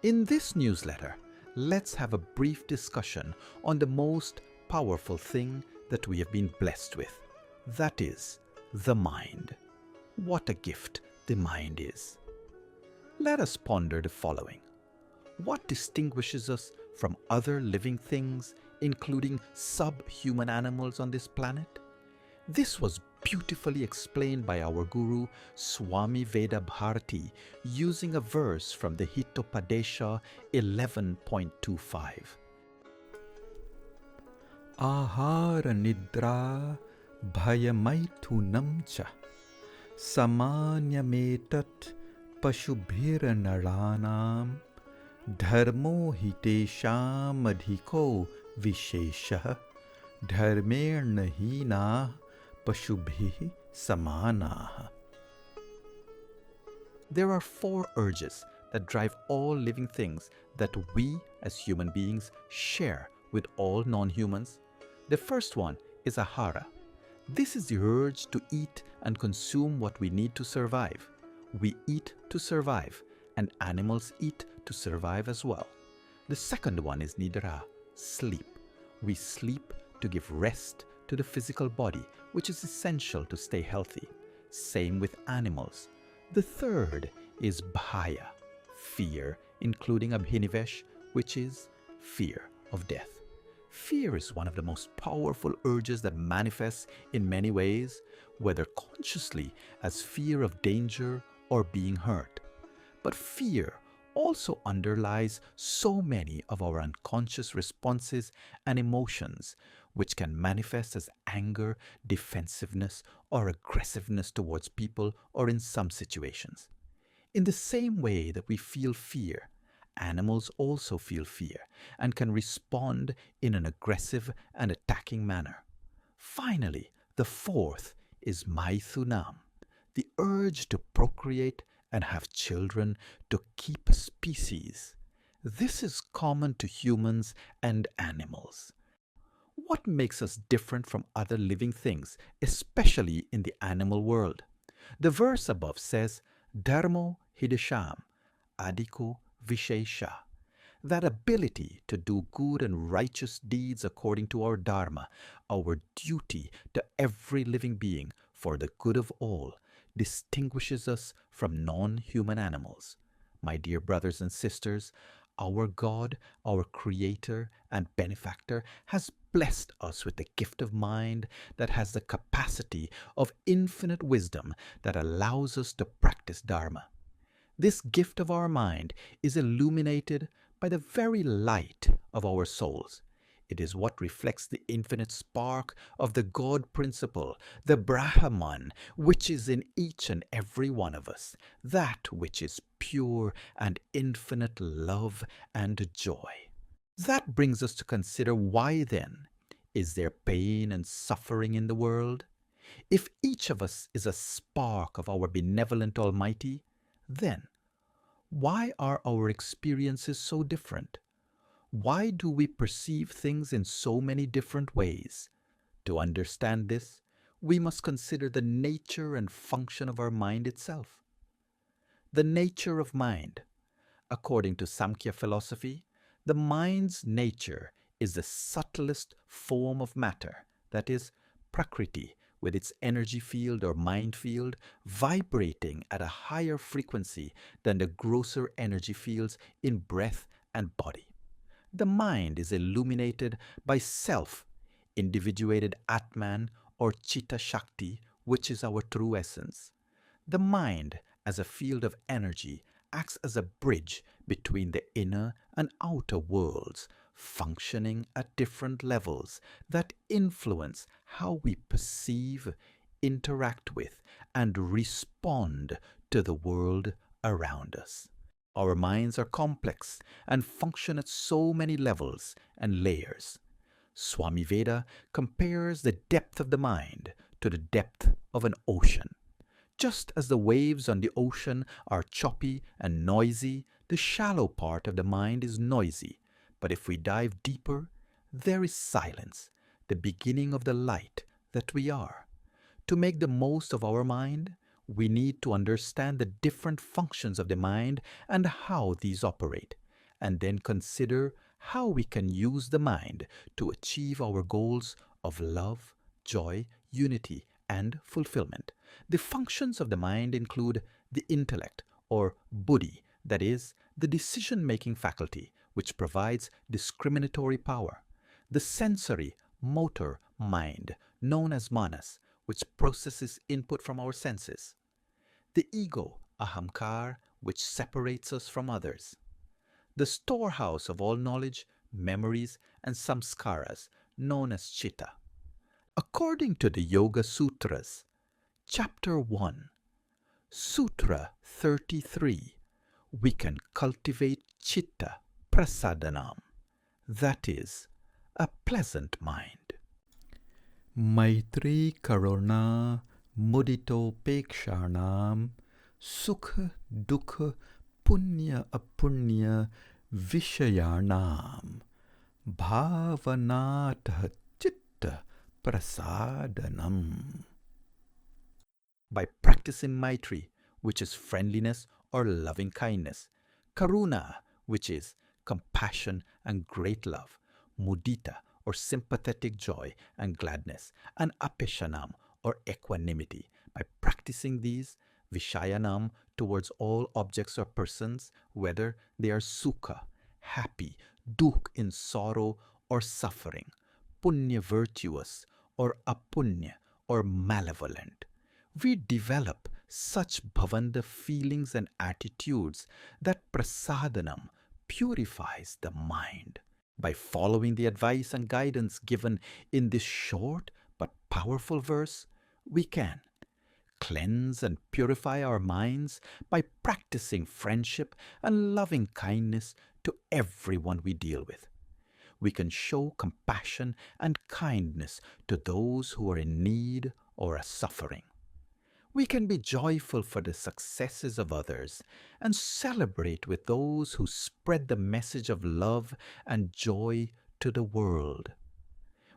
In this newsletter, let's have a brief discussion on the most powerful thing that we have been blessed with. That is, the mind. What a gift the mind is. Let us ponder the following. What distinguishes us from other living things, including subhuman animals on this planet? This was beautifully explained by our guru Swami Veda Bharati using a verse from the Hitopadesha 11.25. Ahara nidra bhayamaithunam cha samanyametat pashubhiranaranam dharmo hitesham adhiko visheshah dharmerna hina pashubhi samanaha. There are 4 urges that drive all living things that we as human beings share with all non-humans. The first one is ahara. This is the urge to eat and consume what we need to survive. We eat to survive, and animals eat to survive as well. The second one is nidra, sleep. We sleep to give rest to the physical body, which is essential to stay healthy. Same with animals. The third is bhaya, fear, including abhinivesh, which is fear of death. Fear is one of the most powerful urges that manifests in many ways, whether consciously as fear of danger or being hurt. But fear also underlies so many of our unconscious responses and emotions, which can manifest as anger, defensiveness, or aggressiveness towards people or in some situations. In the same way that we feel fear, animals also feel fear and can respond in an aggressive and attacking manner. Finally, the fourth is maithunam, the urge to procreate and have children to keep a species. This is common to humans and animals. What makes us different from other living things, especially in the animal world? The verse above says, Dharmo hidesham, adhiko vishesha. That ability to do good and righteous deeds according to our dharma, our duty to every living being for the good of all, distinguishes us from non-human animals. My dear brothers and sisters, our God, our Creator and Benefactor, has blessed us with the gift of mind that has the capacity of infinite wisdom that allows us to practice Dharma. This gift of our mind is illuminated by the very light of our souls. It is what reflects the infinite spark of the God principle, the Brahman, which is in each and every one of us, that which is pure and infinite love and joy. That brings us to consider why then is there pain and suffering in the world? If each of us is a spark of our benevolent Almighty, then why are our experiences so different? Why do we perceive things in so many different ways? To understand this, we must consider the nature and function of our mind itself. The nature of mind. According to Samkhya philosophy, the mind's nature is the subtlest form of matter, that is, Prakriti, with its energy field or mind field vibrating at a higher frequency than the grosser energy fields in breath and body. The mind is illuminated by self, individuated Atman or Chitta Shakti, which is our true essence. The mind, as a field of energy, acts as a bridge between the inner and outer worlds, functioning at different levels that influence how we perceive, interact with, and respond to the world around us. Our minds are complex and function at so many levels and layers. Swami Veda compares the depth of the mind to the depth of an ocean. Just as the waves on the ocean are choppy and noisy, the shallow part of the mind is noisy. But if we dive deeper, there is silence, the beginning of the light that we are. To make the most of our mind, we need to understand the different functions of the mind and how these operate. and then consider how we can use the mind to achieve our goals of love, joy, unity, and fulfillment. The functions of the mind include the intellect, or buddhi, that is, the decision making faculty, which provides discriminatory power, the sensory motor mind, known as manas, which processes input from our senses, the ego, ahamkar, which separates us from others, the storehouse of all knowledge, memories, and samskaras, known as chitta. According to the Yoga Sutras, Chapter 1, Sutra 33, we can cultivate chitta prasadanam, that is, a pleasant mind. Maitri karuna mudito pekshanam sukha dukha punya apunya vishayanam bhavanatah chitta prasadanam. By practicing Maitri, which is friendliness or loving kindness, Karuna, which is compassion and great love, Mudita, or sympathetic joy and gladness, and Apeshanam, or equanimity. By practicing these, Vishayanam, towards all objects or persons, whether they are Sukha, happy, Dukh, in sorrow or suffering, Punya, virtuous, or Apunya, or malevolent, we develop such bhavanda feelings and attitudes that prasadanam purifies the mind. By following the advice and guidance given in this short but powerful verse, we can cleanse and purify our minds by practicing friendship and loving kindness to everyone we deal with. We can show compassion and kindness to those who are in need or are suffering. We can be joyful for the successes of others and celebrate with those who spread the message of love and joy to the world.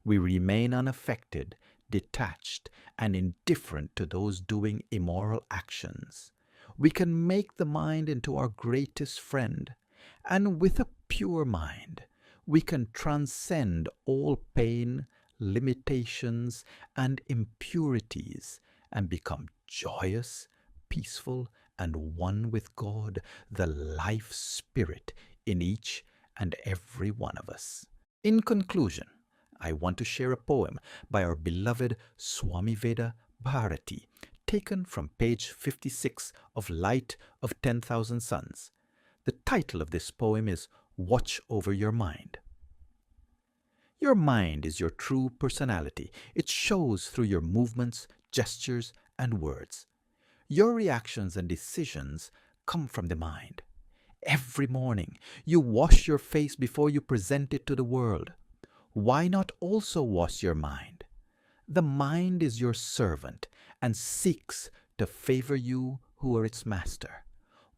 We remain unaffected, detached, and indifferent to those doing immoral actions. We can make the mind into our greatest friend, and with a pure mind, we can transcend all pain, limitations, and impurities and become joyous, peaceful, and one with God, the life spirit in each and every one of us. In conclusion, I want to share a poem by our beloved Swami Veda Bharati, taken from page 56 of Light of 10,000 Suns. The title of this poem is Watch Over Your Mind. Your mind is your true personality. It shows through your movements, gestures, and words. Your reactions and decisions come from the mind. Every morning, you wash your face before you present it to the world. Why not also wash your mind? The mind is your servant and seeks to favor you who are its master.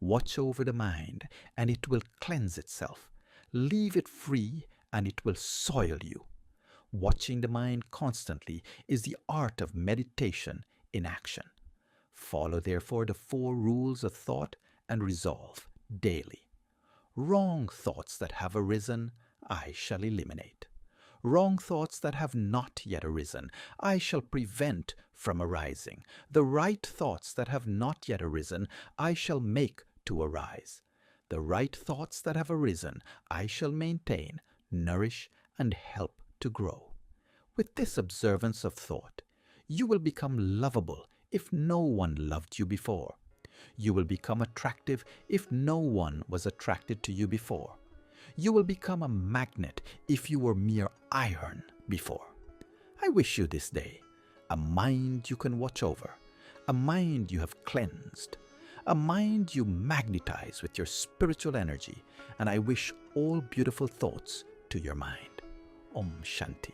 Watch over the mind, and it will cleanse itself. Leave it free, and it will soil you. Watching the mind constantly is the art of meditation in action. Follow therefore the 4 rules of thought and resolve daily. Wrong thoughts that have arisen, I shall eliminate. Wrong thoughts that have not yet arisen, I shall prevent from arising. The right thoughts that have not yet arisen, I shall make to arise. The right thoughts that have arisen, I shall maintain, nourish, and help to grow. With this observance of thought, you will become lovable if no one loved you before. You will become attractive if no one was attracted to you before. You will become a magnet if you were mere iron before. I wish you this day a mind you can watch over, a mind you have cleansed, a mind you magnetize with your spiritual energy, and I wish all beautiful thoughts to your mind. Om Shanti.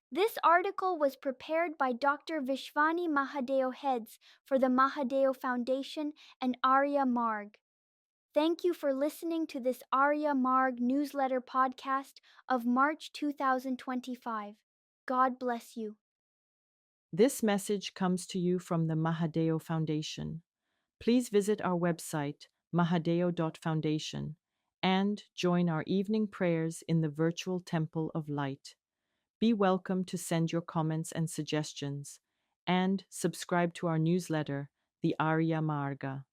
This article was prepared by Dr. Vishvani Mahadeo Heads for the Mahadeo Foundation and Arya Marg. Thank you for listening to this Arya Marg newsletter podcast of March 2025. God bless you. This message comes to you from the Mahadeo Foundation. Please visit our website, mahadeo.foundation, and join our evening prayers in the virtual Temple of Light. Be welcome to send your comments and suggestions, and subscribe to our newsletter, the Arya Marga.